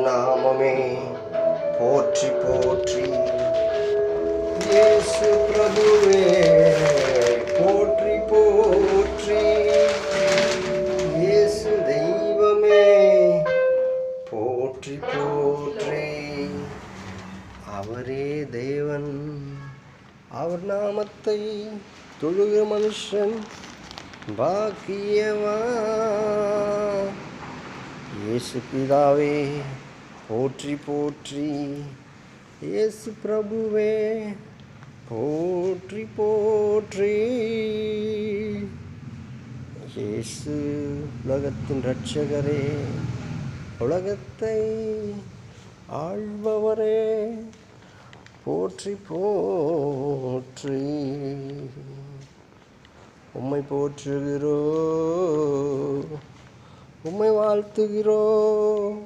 நாமமே போற்றி போற்றி. இயேசு பிரபுவே போற்றி போற்றி. இயேசு தெய்வமே போற்றி போற்றி. அவரே தேவன், அவர் நாமத்தை தொழுக மனுஷன் பாக்கியவான். இயேசு பிதாவே போற்றி போற்றி. இயேசு பிரபுவே போற்றி போற்றி. இயேசு உலகத்தின் இரட்சகரே, உலகத்தை ஆள்பவரே போற்றி போற்றி. உம்மை போற்றுகிறோம், உம்மை வாழ்த்துகிறோம்.